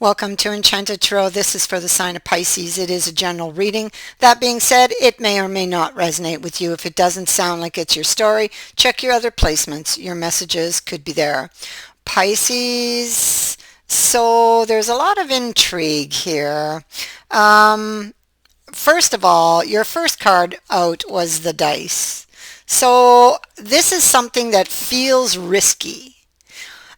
Welcome to Enchanted Tarot. This is for the sign of Pisces. It is a general reading. That being said, it may or may not resonate with you. If it doesn't sound like it's your story, check your other placements. Your messages could be there. Pisces, so there's a lot of intrigue here. First of all, your first card out was the dice. So this is something that feels risky.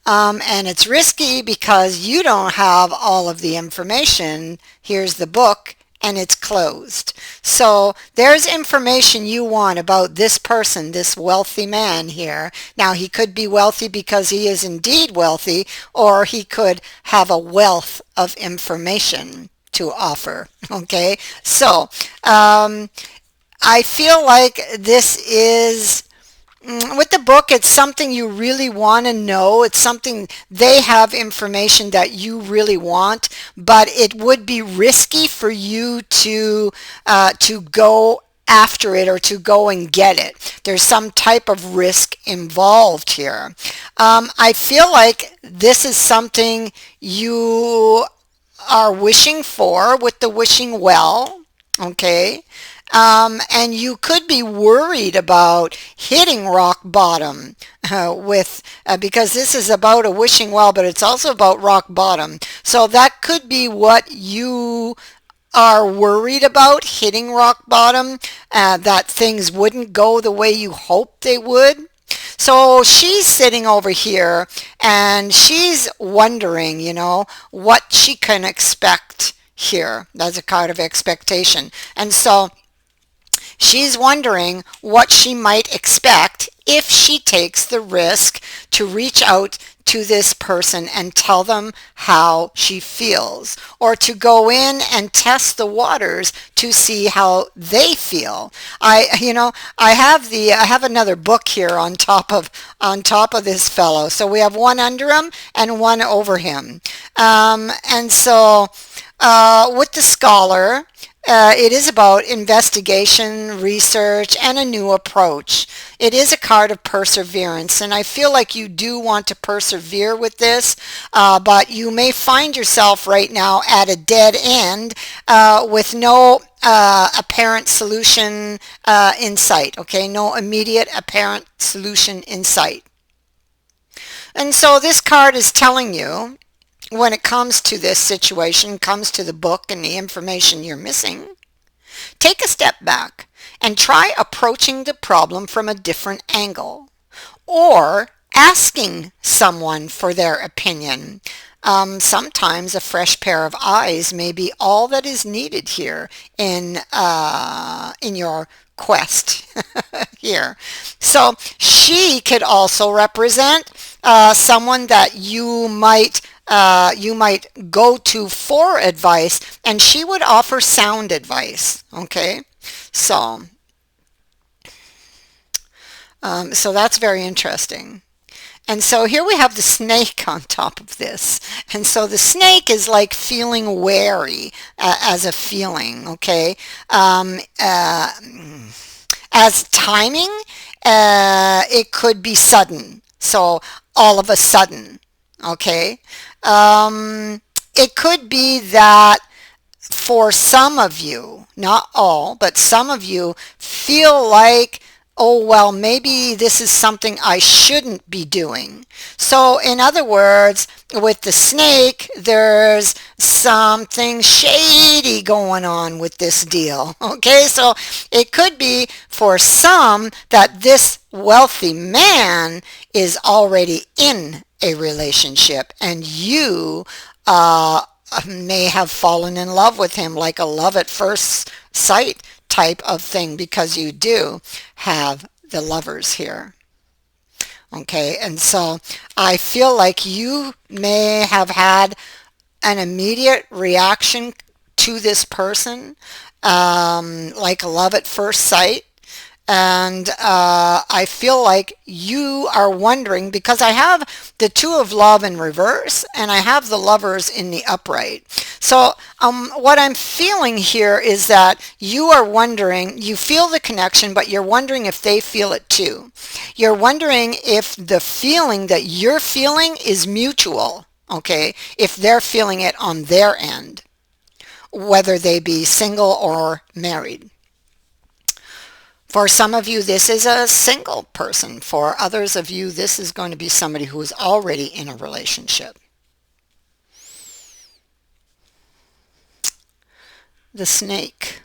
And it's risky because you don't have all of the information. Here's the book and it's closed. So there's information you want about this person, this wealthy man here. Now he could be wealthy because he is indeed wealthy, or he could have a wealth of information to offer. Okay, so I feel like this is with the book, it's something you really want to know. It's something they have information that you really want, but it would be risky for you to go after it or to go and get it. There's some type of risk involved here. I feel like this is something you are wishing for with the wishing well, okay? And you could be worried about hitting rock bottom because this is about a wishing well, but it's also about rock bottom. So that could be what you are worried about, hitting rock bottom, that things wouldn't go the way you hoped they would. So she's sitting over here and she's wondering, what she can expect here. That's a card of expectation. And so she's wondering what she might expect if she takes the risk to reach out to this person and tell them how she feels, or to go in and test the waters to see how they feel. I have another book here on top of this fellow. So we have one under him and one over him. And so with the scholar, it is about investigation, research, and a new approach. It is a card of perseverance, and I feel like you do want to persevere with this, but you may find yourself right now at a dead end with no apparent solution in sight, okay? No immediate apparent solution in sight. And so this card is telling you, when it comes to this situation, comes to the book and the information you're missing, take a step back and try approaching the problem from a different angle, or asking someone for their opinion. Sometimes a fresh pair of eyes may be all that is needed here in your quest here. So she could also represent someone that you might go to for advice, and she would offer sound advice. Okay, so that's very interesting. And so here we have the snake on top of this. And so the snake is like feeling wary as a feeling, okay? As timing, it could be sudden. So all of a sudden, okay? It could be that for some of you, not all, but some of you feel like, oh, well, maybe this is something I shouldn't be doing. So in other words, with the snake, there's something shady going on with this deal. Okay, so it could be for some that this wealthy man is already in a relationship, and you may have fallen in love with him, like a love at first sight type of thing, because you do have the lovers here. Okay, and so I feel like you may have had an immediate reaction to this person, like a love at first sight. And I feel like you are wondering, because I have the Two of Love in reverse and I have the Lovers in the upright. So what I'm feeling here is that you are wondering, you feel the connection, but you're wondering if they feel it too. You're wondering if the feeling that you're feeling is mutual. okay, if they're feeling it on their end, whether they be single or married. For some of you, this is a single person. For others of you, this is going to be somebody who is already in a relationship. The snake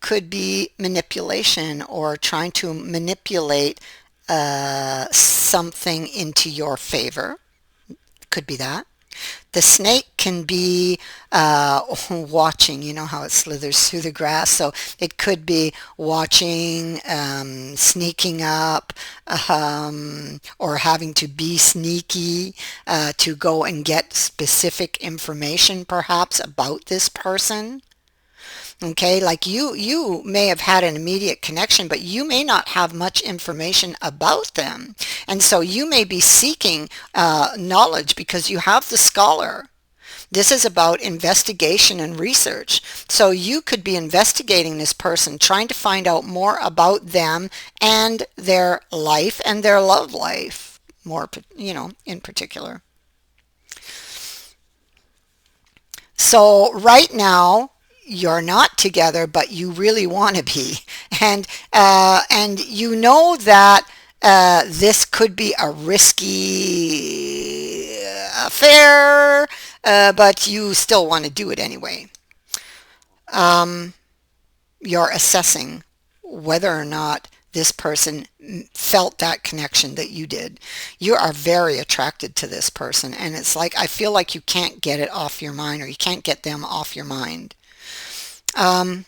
could be manipulation or trying to manipulate something into your favor. Could be that. The snake can be watching, you know how it slithers through the grass. So it could be watching, sneaking up, or having to be sneaky to go and get specific information perhaps about this person. Okay, like you may have had an immediate connection, but you may not have much information about them. And so you may be seeking knowledge because you have the scholar. This is about investigation and research. So you could be investigating this person, trying to find out more about them and their life and their love life, more, in particular. So right now, you're not together, but you really want to be, and you know that this could be a risky affair, but you still want to do it anyway. You're assessing whether or not this person felt that connection that you did. You are very attracted to this person, and it's like I feel like you can't get it off your mind, or you can't get them off your mind. Um,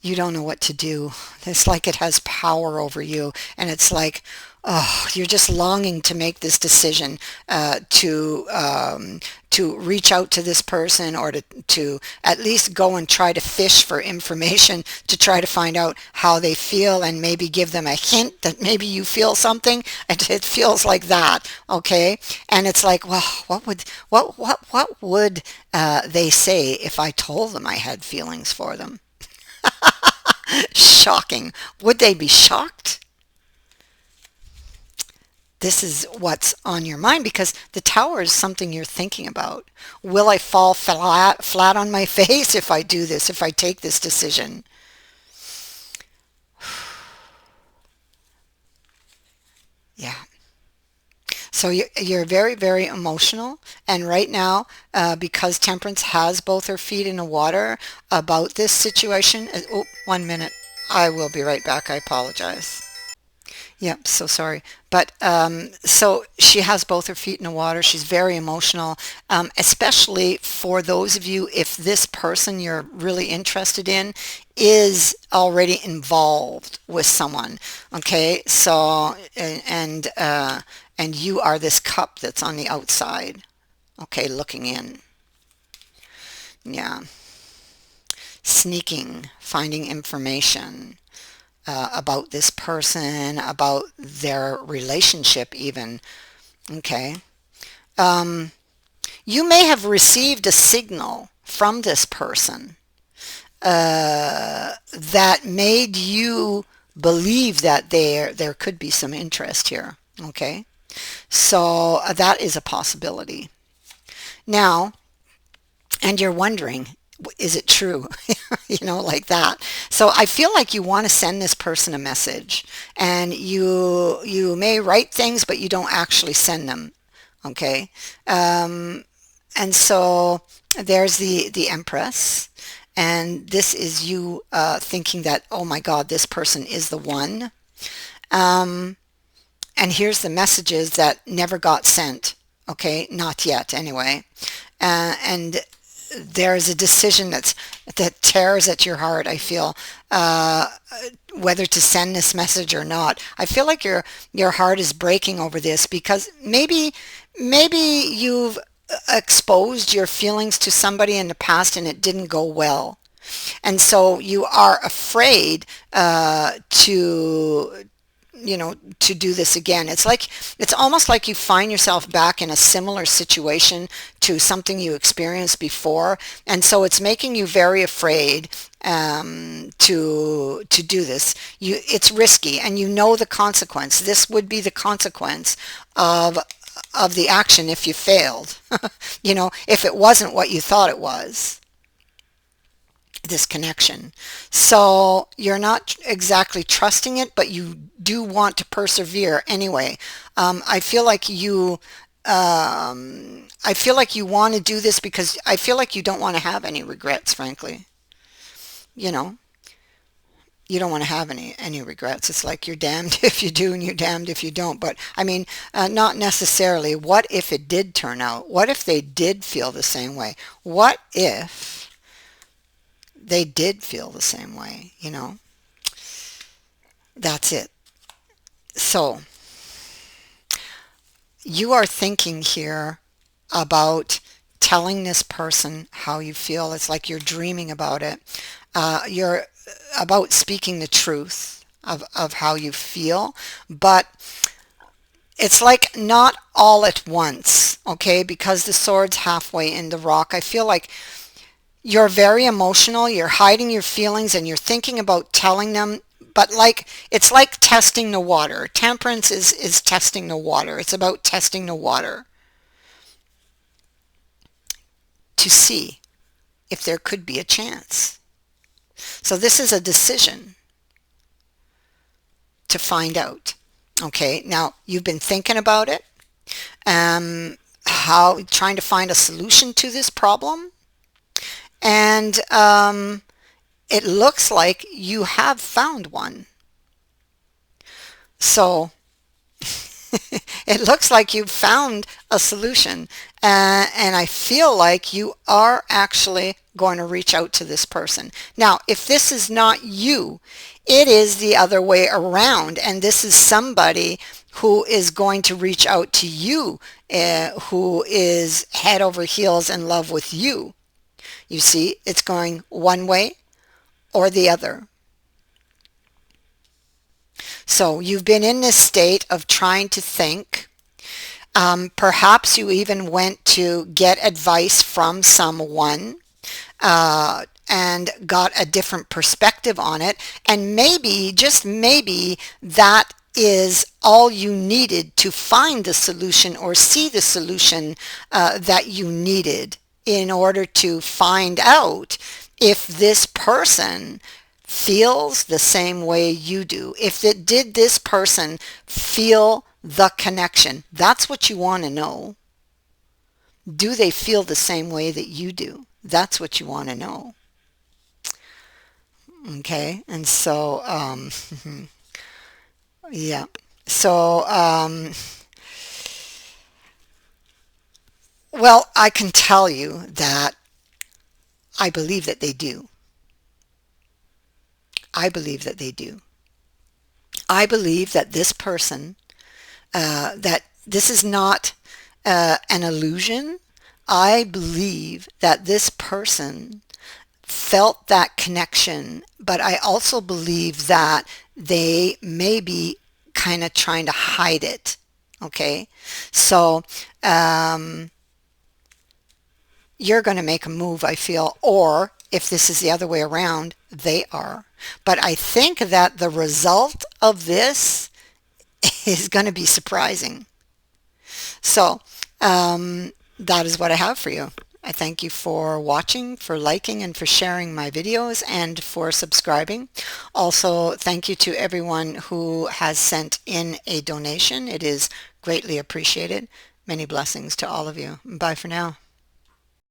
you don't know what to do. It's like it has power over you, and it's like, oh, you're just longing to make this decision to reach out to this person, or to at least go and try to fish for information to try to find out how they feel, and maybe give them a hint that maybe you feel something. It feels like that, okay? And it's like, well, what would they say if I told them I had feelings for them? Shocking. Would they be shocked? This is what's on your mind, because the tower is something you're thinking about. Will I fall flat on my face if I do this, if I take this decision? Yeah. So you're very, very emotional. And right now, because Temperance has both her feet in the water about this situation. Oh, 1 minute. I will be right back. I apologize. Yep, so sorry. But so she has both her feet in the water. She's very emotional, especially for those of you, if this person you're really interested in is already involved with someone. Okay, so and you are this cup that's on the outside. Okay, looking in. Yeah, sneaking, finding information about this person, about their relationship even. Okay. You may have received a signal from this person that made you believe that there could be some interest here. Okay. So that is a possibility. Now, and you're wondering, is it true? Like that. So I feel like you want to send this person a message, and you may write things, but you don't actually send them. Okay. And so there's the Empress, and this is you thinking that, oh my God, this person is the one. And here's the messages that never got sent. Okay, not yet anyway. And there's a decision that tears at your heart, I feel, whether to send this message or not. I feel like your heart is breaking over this, because maybe you've exposed your feelings to somebody in the past and it didn't go well. And so you are afraid to do this again. It's almost like you find yourself back in a similar situation to something you experienced before, and so it's making you very afraid to do this. It's risky, and you know the consequence. This would be the consequence of the action if you failed. If it wasn't what you thought it was, this connection. So you're not exactly trusting it, but you do want to persevere anyway. I feel like you want to do this because I feel like you don't want to have any regrets, frankly. You know, you don't want to have any regrets. It's like you're damned if you do and you're damned if you don't. But I mean, not necessarily. What if it did turn out? What if they did feel the same way? What if they did feel the same way? That's it. So you are thinking here about telling this person how you feel. It's like you're dreaming about it. You're about speaking the truth of how you feel, but it's like not all at once, okay? Because the sword's halfway in the rock. I feel like you're very emotional, you're hiding your feelings, and you're thinking about telling them, but it's like testing the water. Temperance is testing the water. It's about testing the water to see if there could be a chance. So this is a decision to find out. Okay, now you've been thinking about it, trying to find a solution to this problem, and it looks like you have found one. So it looks like you've found a solution, and I feel like you are actually going to reach out to this person. Now, if this is not you, it is the other way around, and this is somebody who is going to reach out to you, who is head over heels in love with you. You see, it's going one way or the other. So you've been in this state of trying to think. Perhaps you even went to get advice from someone and got a different perspective on it. And maybe, just maybe, that is all you needed to find the solution or see the solution that you needed in order to find out if this person feels the same way you do. Did this person feel the connection? That's what you want to know. Do they feel the same way that you do? That's what you want to know. Okay, and so, yeah. So, well, I can tell you that I believe that they do. I believe that they do. I believe that this person, that this is not an illusion. I believe that this person felt that connection, but I also believe that they may be kind of trying to hide it. Okay, so you're going to make a move, I feel, or if this is the other way around, they are. But I think that the result of this is going to be surprising. So that is what I have for you. I thank you for watching, for liking, and for sharing my videos, and for subscribing. Also, thank you to everyone who has sent in a donation. It is greatly appreciated. Many blessings to all of you. Bye for now.